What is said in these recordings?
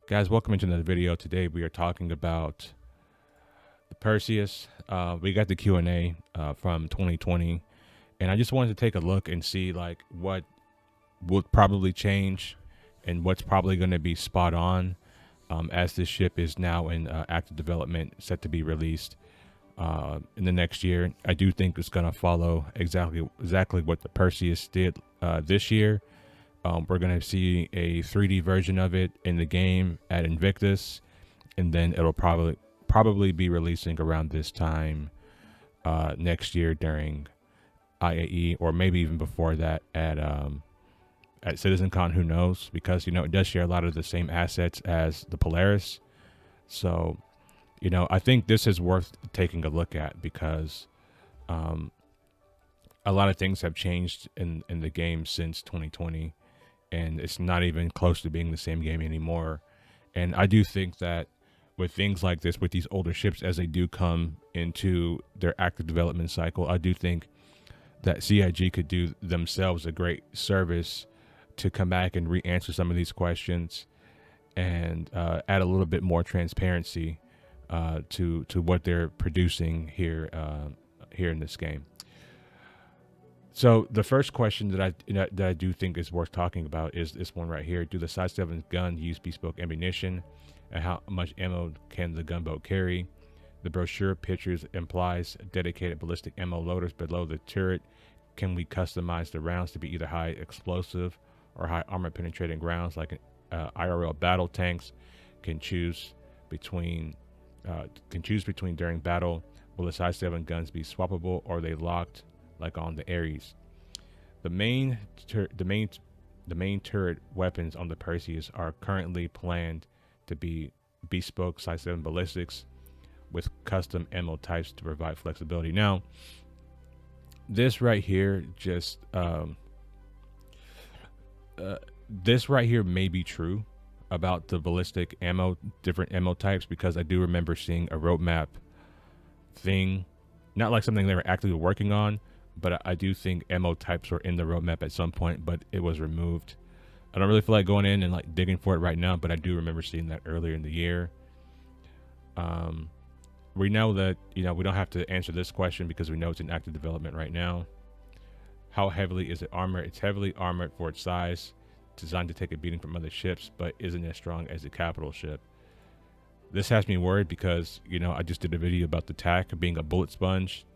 Guys, welcome into another video. Today we are talking about the Perseus. We got the Q&A from 2020, and I just wanted to take a look and see like what would probably change and what's probably going to be spot on as this ship is now in active development, set to be released in the next year. I do think it's going to follow exactly what the Perseus did this year. We're going to see a 3D version of it in the game at Invictus, and then it'll probably be releasing around this time next year during IAE, or maybe even before that at CitizenCon. Who knows? Because it does share a lot of the same assets as the Polaris. So I think this is worth taking a look at because a lot of things have changed in the game since 2020. And it's not even close to being the same game anymore. And I do think that with things like this, with these older ships, as they do come into their active development cycle, I do think that CIG could do themselves a great service to come back and re-answer some of these questions and add a little bit more transparency to what they're producing here in this game. So the first question that I do think is worth talking about is this one right here. Do the Side 7 gun use bespoke ammunition, and how much ammo can the gunboat carry? The brochure pictures implies dedicated ballistic ammo loaders below the turret. Can we customize the rounds to be either high explosive or high armor penetrating rounds like IRL battle tanks can choose between during battle? Will the Side 7 guns be swappable, or are they locked like on the Ares? The main turret weapons on the Perseus are currently planned to be bespoke Side 7 ballistics with custom ammo types to provide flexibility. Now, this right here this right here may be true about the ballistic ammo, different ammo types, because I do remember seeing a roadmap thing, not like something they were actively working on, but I do think ammo types were in the roadmap at some point, but it was removed. I don't really feel like going in and like digging for it right now, but I do remember seeing that earlier in the year. We know that we don't have to answer this question because we know it's in active development right now. How heavily is it armored? It's heavily armored for its size, designed to take a beating from other ships, but isn't as strong as a capital ship. This has me worried because I just did a video about the TAC being a bullet sponge,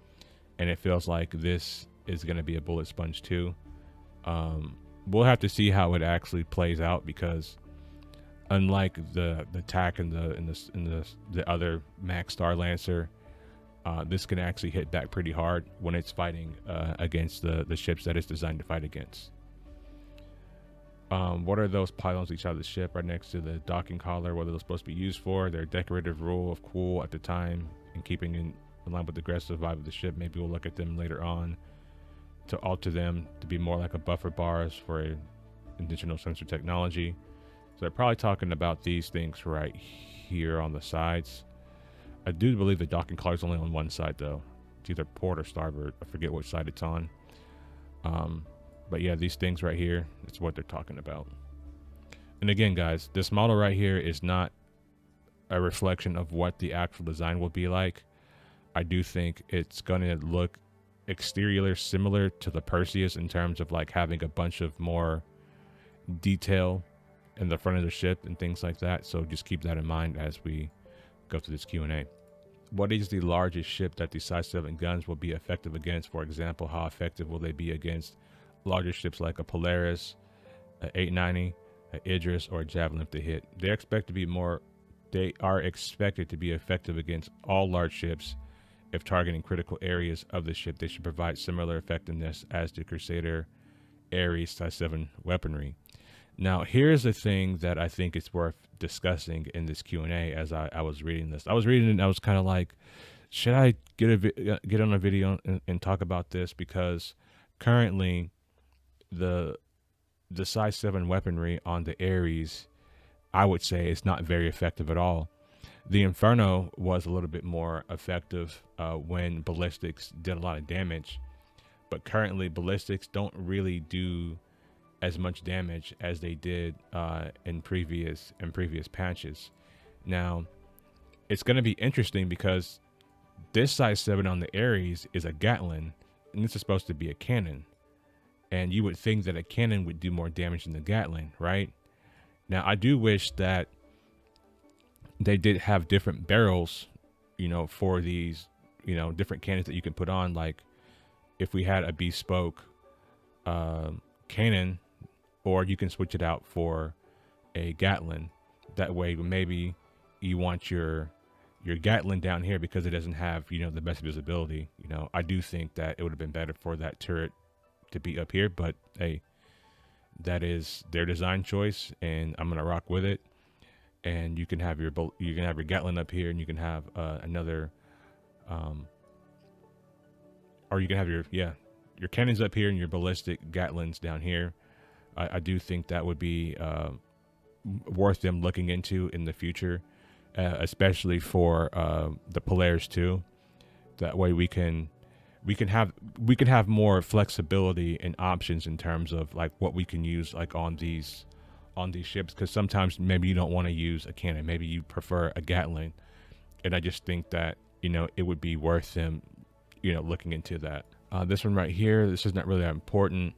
and it feels like this is going to be a bullet sponge too. We'll have to see how it actually plays out, because unlike the TAC and the other Max Star Lancer, this can actually hit back pretty hard when it's fighting against the ships that it's designed to fight against. What are those pylons each side of the ship right next to the docking collar? What are those supposed to be used for? Their decorative rule of cool at the time and keeping in line with the aggressive vibe of the ship. Maybe we'll look at them later on to alter them to be more like a buffer bars for additional sensor technology. So they're probably talking about these things right here on the sides. I do believe the docking collar is only on one side though. It's either port or starboard. I forget which side it's on. But yeah, these things right here, it's what they're talking about. And again, guys, this model right here is not a reflection of what the actual design will be like. I do think it's going to look exterior similar to the Perseus in terms of like having a bunch of more detail in the front of the ship and things like that. So just keep that in mind as we go through this Q&A. What is the largest ship that the Side 7 guns will be effective against? For example, how effective will they be against larger ships like a Polaris, a 890, a Idris, or a Javelin if they hit? They are expected to be effective against all large ships. If targeting critical areas of the ship, they should provide similar effectiveness as the Crusader Ares Side 7 weaponry. Now, here's the thing that I think is worth discussing in this Q&A. As I was reading this, I was reading it and I was kind of like, should I get on a video and talk about this? Because currently the Side 7 weaponry on the Ares, I would say, is not very effective at all. The Inferno was a little bit more effective when ballistics did a lot of damage, but currently ballistics don't really do as much damage as they did in previous patches. Now, it's going to be interesting because this size 7 on the Ares is a Gatling, and this is supposed to be a cannon. And you would think that a cannon would do more damage than the Gatling, right? Now, I do wish that they did have different barrels, you know, for these, you know, different cannons that you can put on. Like if we had a bespoke cannon, or you can switch it out for a Gatling. That way, maybe you want your Gatling down here because it doesn't have, you know, the best visibility. You know, I do think that it would have been better for that turret to be up here, but hey, that is their design choice, and I'm gonna rock with it. And you can have your Gatling up here, and you can have another, or you can have your cannons up here and your ballistic Gatlings down here. I do think that would be worth them looking into in the future, especially for the Polaris too. That way we can have more flexibility and options in terms of like what we can use like on these ships, because sometimes maybe you don't want to use a cannon, maybe you prefer a Gatling, and I just think that, you know, it would be worth them, you know, looking into that. This one right here, this is not really that important.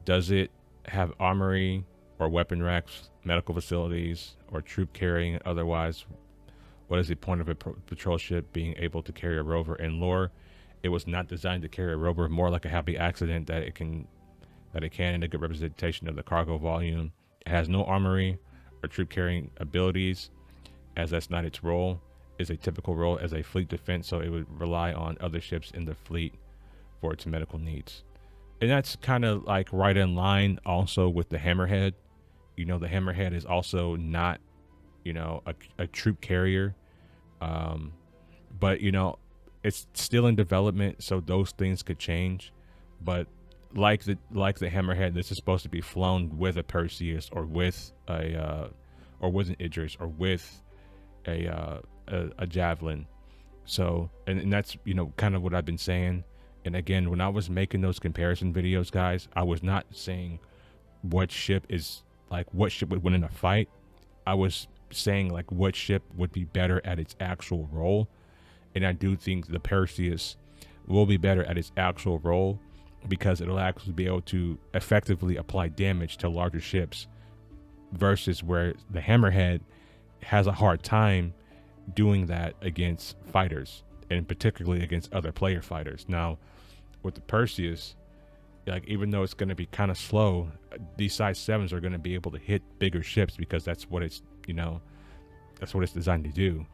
Does it have armory or weapon racks, medical facilities, or troop carrying? Otherwise, what is the point of a patrol ship being able to carry a rover? In lore, it was not designed to carry a rover, more like a happy accident that it can and a good representation of the cargo volume. It has no armory or troop carrying abilities, as that's not its role. Is a typical role as a fleet defense, so it would rely on other ships in the fleet for its medical needs. And that's kind of like right in line also with the Hammerhead. You know, the Hammerhead is also not, you know, a troop carrier, but you know, it's still in development, so those things could change. But like the Hammerhead, this is supposed to be flown with a Perseus, or with an Idris, or with a Javelin. So, and that's, you know, kind of what I've been saying. And again, when I was making those comparison videos, guys, I was not saying what ship would win in a fight. I was saying like what ship would be better at its actual role. And I do think the Perseus will be better at its actual role, because it'll actually be able to effectively apply damage to larger ships, versus where the Hammerhead has a hard time doing that against fighters, and particularly against other player fighters. Now, with the Perseus, like, even though it's going to be kind of slow, these size 7s are going to be able to hit bigger ships, because that's what it's, you know, that's what it's designed to do.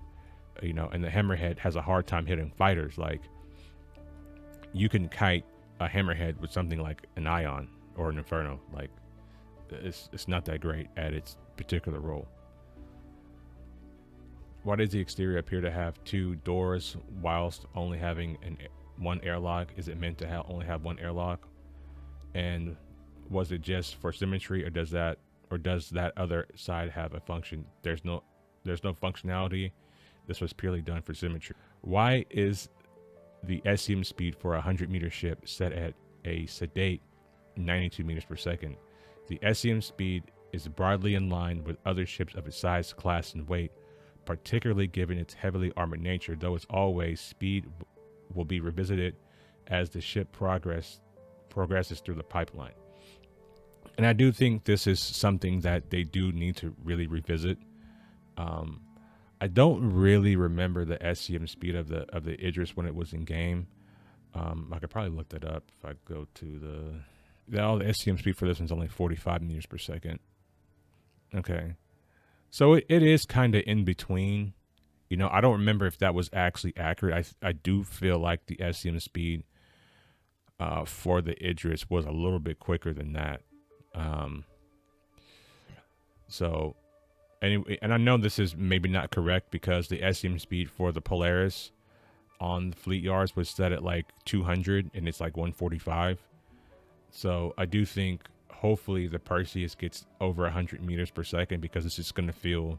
You know, and the Hammerhead has a hard time hitting fighters. Like, you can kite a Hammerhead with something like an Ion or an Inferno. Like, it's not that great at its particular role. Why does the exterior appear to have 2 doors whilst only having one airlock? Is it meant to only have one airlock? And was it just for symmetry, or does that other side have a function? There's no functionality. This was purely done for symmetry. Why is the SCM speed for a 100-meter ship set at a sedate 92 meters per second? The SCM speed is broadly in line with other ships of its size, class, and weight, particularly given its heavily armored nature, though as always, speed will be revisited as the ship progresses through the pipeline. And I do think this is something that they do need to really revisit. I don't really remember the SCM speed of the Idris when it was in game. I could probably look that up if I go to the SCM speed for this one's only 45 meters per second. Okay. So it is kind of in between. You know, I don't remember if that was actually accurate. I do feel like the SCM speed for the Idris was a little bit quicker than that. So anyway, and I know this is maybe not correct, because the SCM speed for the Polaris on the fleet yards was set at like 200, and it's like 145. So I do think hopefully the Perseus gets over 100 meters per second, because it's just going to feel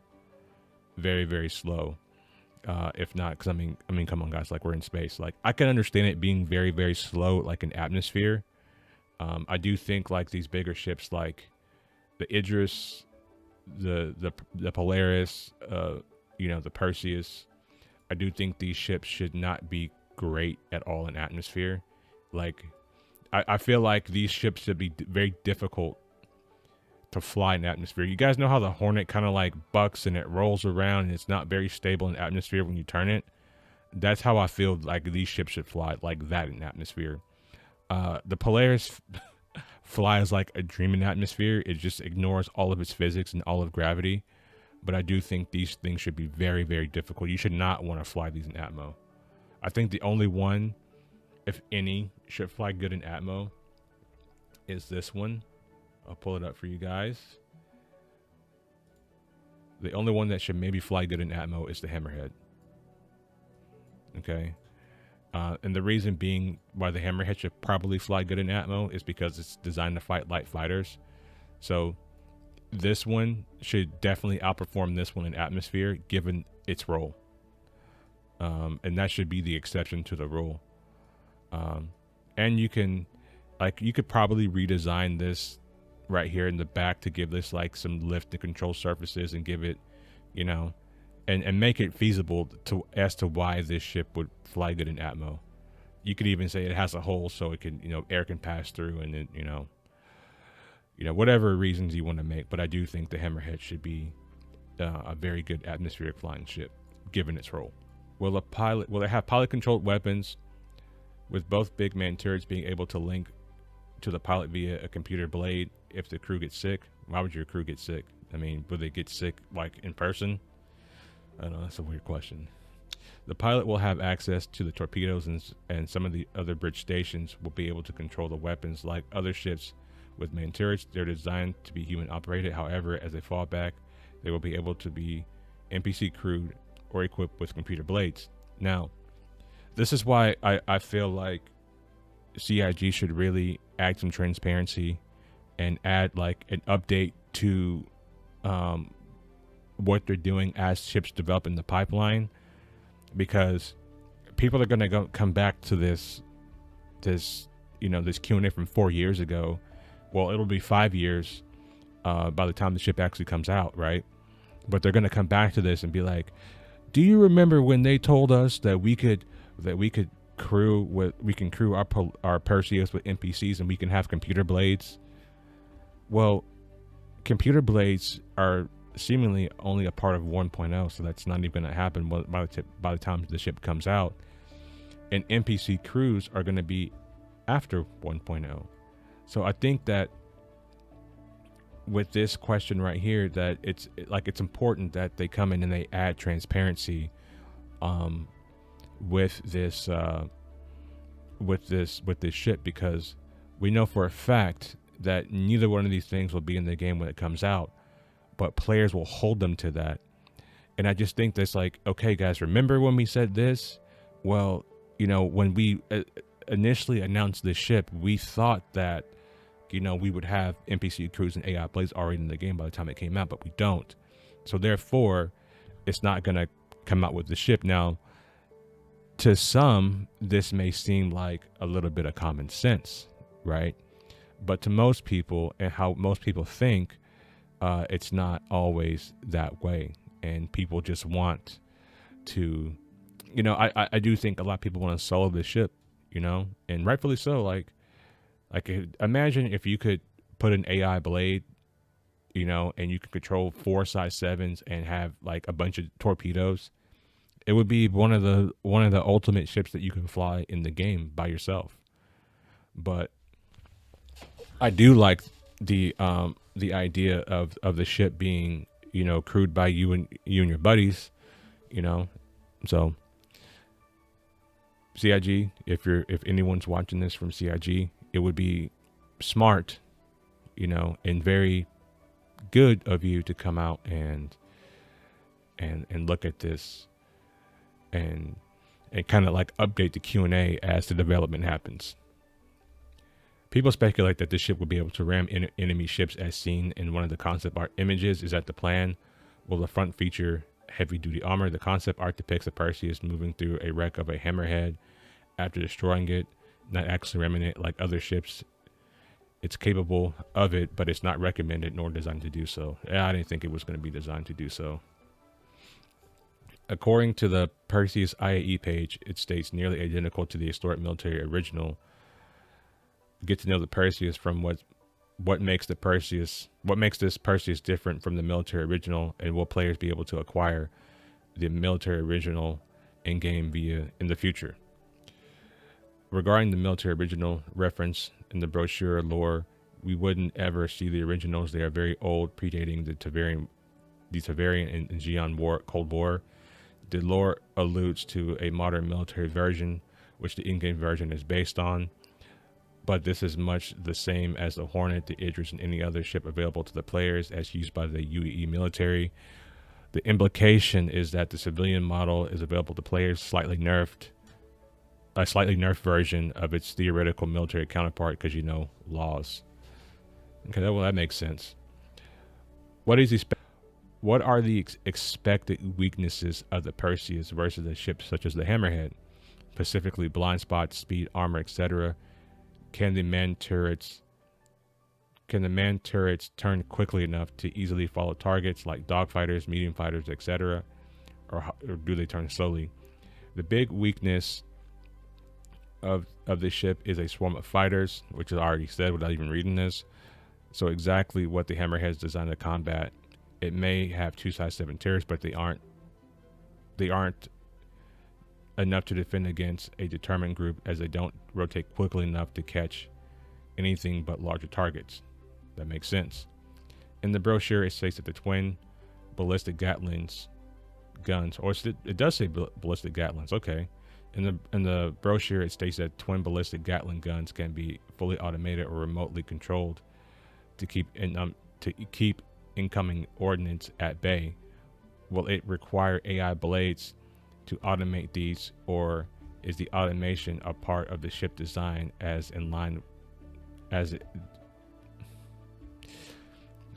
very, very slow. If not, because I mean, come on, guys, like, we're in space. Like, I can understand it being very, very slow, like an atmosphere. I do think like these bigger ships, like the Idris, the Polaris, the Perseus. I do think these ships should not be great at all in atmosphere. Like, I feel like these ships should be very difficult to fly in atmosphere. You guys know how the Hornet kind of like bucks and it rolls around and it's not very stable in atmosphere when you turn it? That's how I feel like these ships should fly, like that in atmosphere. The Polaris flies like a dream in atmosphere. It just ignores all of its physics and all of gravity. But I do think these things should be very, very difficult. You should not want to fly these in Atmo. I think the only one, if any, should fly good in Atmo is this one. I'll pull it up for you guys. The only one that should maybe fly good in Atmo is the Hammerhead. Okay. And the reason being why the Hammerhead should probably fly good in Atmo is because it's designed to fight light fighters. So this one should definitely outperform this one in atmosphere given its role. And that should be the exception to the rule. And you could probably redesign this right here in the back to give this like some lift and control surfaces and give it, and make it feasible as to why this ship would fly good in Atmo. You could even say it has a hole so it can, air can pass through, and then, whatever reasons you want to make. But I do think the Hammerhead should be a very good atmospheric flying ship, given its role. Will it have pilot-controlled weapons, with both big man turrets being able to link to the pilot via a computer blade if the crew gets sick? Why would your crew get sick? I mean, would they get sick like in person? I don't know, that's a weird question. The pilot will have access to the torpedoes, and some of the other bridge stations will be able to control the weapons like other ships with main turrets. They're designed to be human operated. However, as a fallback, they will be able to be NPC crewed or equipped with computer blades. Now, this is why I feel like CIG should really add some transparency and add like an update to what they're doing as ships develop in the pipeline, because people are going to come back to this Q&A from 4 years ago. Well, it'll be 5 years by the time the ship actually comes out, right? But they're going to come back to this and be like, do you remember when they told us that we can crew our Perseus with NPCs and we can have computer blades? Well, computer blades are seemingly only a part of 1.0, so that's not even going to happen by the time the ship comes out. And NPC crews are going to be after 1.0. So I think that with this question right here, that it's important that they come in and they add transparency with this ship, because we know for a fact that neither one of these things will be in the game when it comes out, but players will hold them to that. And I just think that's like, okay guys, remember when we said this? Well, when we initially announced this ship, we thought that we would have NPC crews and AI blades already in the game by the time it came out, but we don't. So therefore, it's not going to come out with the ship. Now, to some, this may seem like a little bit of common sense, right? But to most people, and how most people think, it's not always that way. And people just want to, I do think a lot of people want to solo this ship, and rightfully so. Like imagine if you could put an AI blade, and you could control 4 size 7s and have like a bunch of torpedoes. It would be one of the ultimate ships that you can fly in the game by yourself. But I do like the idea of the ship being, crewed by you and your buddies, So CIG, if anyone's watching this from CIG, it would be smart, and very good of you to come out and look at this and kind of like update the Q&A as the development happens. People speculate that this ship will be able to ram enemy ships as seen in one of the concept art images. Is that the plan? Will the front feature heavy-duty armor? The concept art depicts a Perseus moving through a wreck of a Hammerhead after destroying it, not actually ramming it like other ships It's capable of it, but it's not recommended nor designed to do so. I didn't think it was going to be designed to do so. According to the Perseus IAE page, it states nearly identical to the historic military original. Get to know the Perseus from what makes this Perseus different from the military original, and will players be able to acquire the military original in game in the future. Regarding the military original reference in the brochure lore, we wouldn't ever see the originals. They are very old, predating the Tavarian and Xi'an Cold War. The lore alludes to a modern military version, which the in-game version is based on, but this is much the same as the Hornet, the Idris, and any other ship available to the players as used by the UAE military. The implication is that the civilian model is available to players, a slightly nerfed version of its theoretical military counterpart, because laws. Okay, well, that makes sense. What are the expected weaknesses of the Perseus versus a ship such as the Hammerhead, specifically blind spots, speed, armor, etc.? Can the man turrets turn quickly enough to easily follow targets like dogfighters, medium fighters, etc., or do they turn slowly? The big weakness of this ship is a swarm of fighters, which I already said without even reading this. So exactly what the Hammerhead is designed to combat. It may have 2 size 7 turrets, but they aren't enough to defend against a determined group, as they don't rotate quickly enough to catch anything but larger targets. That makes sense. In the brochure, it states that the twin ballistic Gatlings guns, or it does say ballistic Gatlings. Okay. In the brochure, it states that twin ballistic Gatling guns can be fully automated or remotely controlled to keep incoming ordnance at bay. Will it require AI blades to automate these, or is the automation a part of the ship design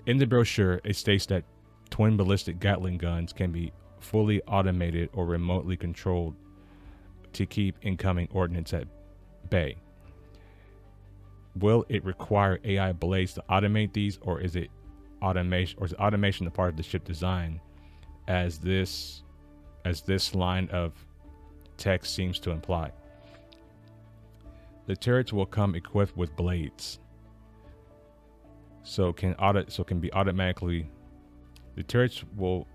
in the brochure, it states that twin ballistic Gatling guns can be fully automated or remotely controlled to keep incoming ordnance at bay. Will it require AI blades to automate these, or is automation a part of the ship design, as this line of text seems to imply? The turrets will come equipped with blades, the turrets will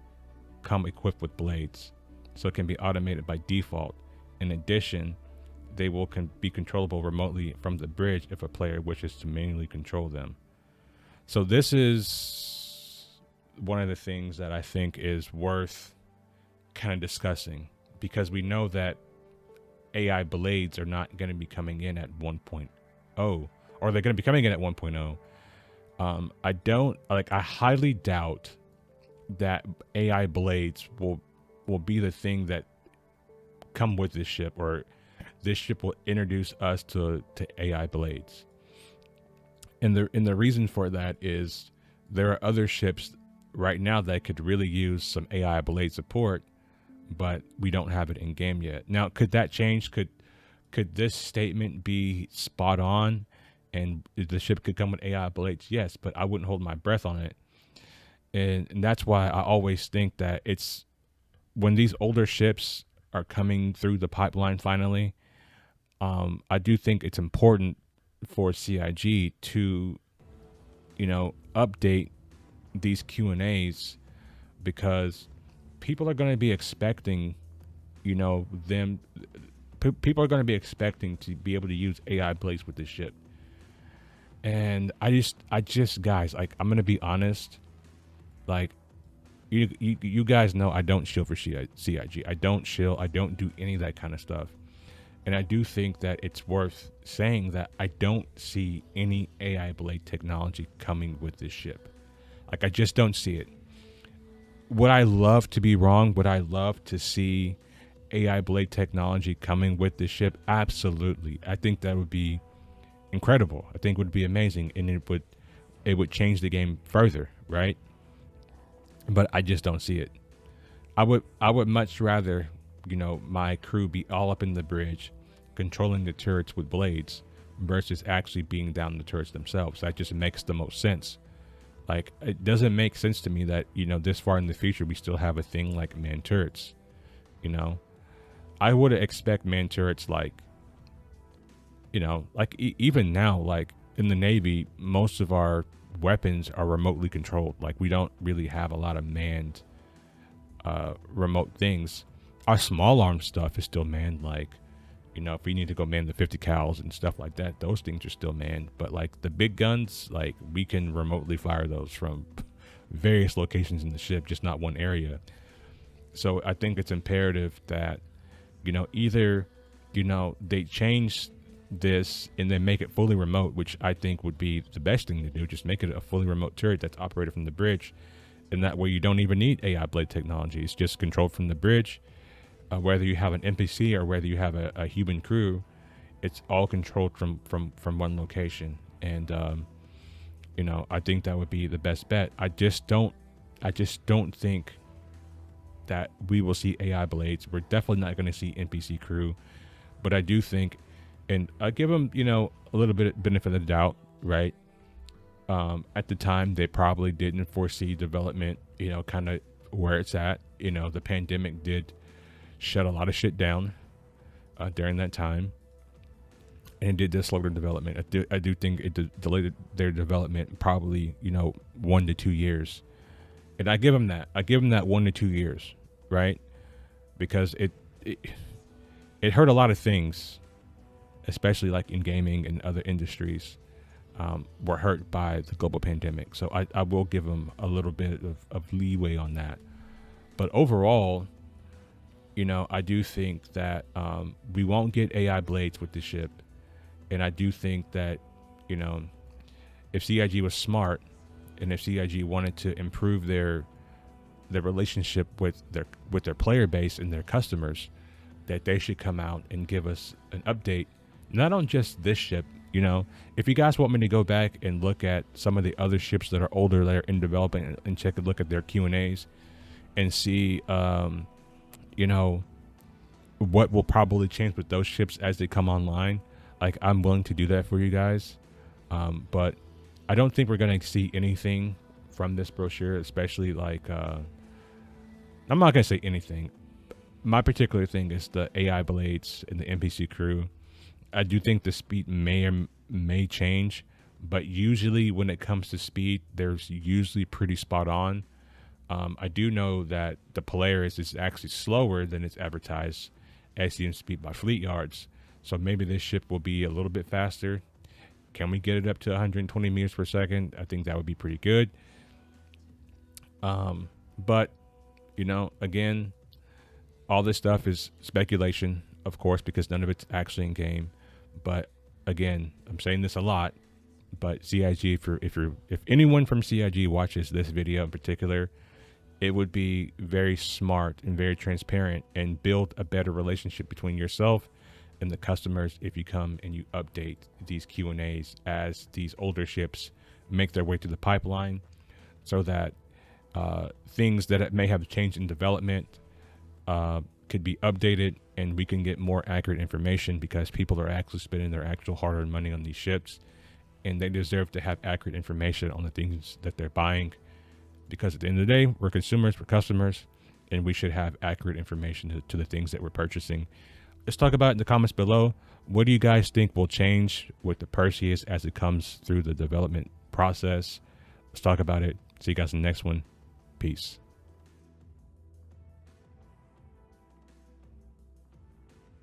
come equipped with blades, so it can be automated by default. In addition, they will be controllable remotely from the bridge if a player wishes to manually control them. So this is one of the things that I think is worth kind of discussing, because we know that AI blades are not going to be coming in at 1.0, or they're going to be coming in at 1.0. I highly doubt that AI blades will be the thing that come with this ship, or this ship will introduce us to AI blades. And the reason for that is there are other ships right now that could really use some AI blade support, but we don't have it in game yet. Now, could that change? Could this statement be spot on, and the ship could come with AI blades? Yes, but I wouldn't hold my breath on it. And that's why I always think that it's when these older ships are coming through the pipeline finally, I do think it's important for CIG to, update these Q&As, because people are going to be expecting, people are going to be expecting to be able to use AI blades with this ship. And I just guys, like, I'm going to be honest, like, you guys know I don't shill for CIG. I don't shill. I don't do any of that kind of stuff. And I do think that it's worth saying that I don't see any AI blade technology coming with this ship. Like, I just don't see it. Would I love to be wrong? Would I love to see AI blade technology coming with this ship? Absolutely. I think that would be incredible. I think it would be amazing, and it would change the game further, right? But I just don't see it. I would much rather, my crew be all up in the bridge, controlling the turrets with blades, versus actually being down the turrets themselves. That just makes the most sense. Like, it doesn't make sense to me that, this far in the future, we still have a thing like manned turrets. I would expect manned turrets like, even now, like in the Navy, most of our weapons are remotely controlled. Like, we don't really have a lot of manned remote things. Our small arms stuff is still manned. Like, if we need to go man the 50 cals and stuff like that, those things are still manned. But like the big guns, like, we can remotely fire those from various locations in the ship, just not one area. So I think it's imperative that, either, they change this and then make it fully remote, which I think would be the best thing to do. Just make it a fully remote turret that's operated from the bridge. And that way you don't even need AI blade technology. It's just controlled from the bridge. Whether you have an NPC or whether you have a human crew, it's all controlled from one location. And, I think that would be the best bet. I just don't think that we will see AI blades. We're definitely not going to see NPC crew, but I do think, and I give them, a little bit of benefit of the doubt, right? At the time, they probably didn't foresee development, kind of where it's at. The pandemic did shut a lot of shit down during that time, and did this slow their development. I do think it delayed their development probably 1 to 2 years, and I give them that. I give them that 1 to 2 years, right? Because it hurt a lot of things, especially like in gaming and other industries, were hurt by the global pandemic. So I will give them a little bit of leeway on that. But overall, I do think that we won't get AI blades with the ship. And I do think that, if CIG was smart, and if CIG wanted to improve their relationship with their player base and their customers, that they should come out and give us an update, not on just this ship. If you guys want me to go back and look at some of the other ships that are older that are in development and check a look at their Q&As and see, what will probably change with those ships as they come online, like, I'm willing to do that for you guys. But I don't think we're going to see anything from this brochure, especially like, I'm not going to say anything. My particular thing is the AI blades and the NPC crew. I do think the speed may change, but usually when it comes to speed, there's usually pretty spot on. I do know that the Polaris is actually slower than it's advertised as seen speed by Fleet Yards. So maybe this ship will be a little bit faster. Can we get it up to 120 meters per second? I think that would be pretty good. But, again, all this stuff is speculation, of course, because none of it's actually in game. But again, I'm saying this a lot, but CIG, if anyone from CIG watches this video in particular, it would be very smart and very transparent and build a better relationship between yourself and the customers if you come and you update these Q&As as these older ships make their way through the pipeline, so that things that may have changed in development could be updated and we can get more accurate information, because people are actually spending their actual hard-earned money on these ships and they deserve to have accurate information on the things that they're buying. Because at the end of the day, we're consumers, we're customers, and we should have accurate information to the things that we're purchasing. Let's talk about it in the comments below. What do you guys think will change with the Perseus as it comes through the development process? Let's talk about it. See you guys in the next one. Peace.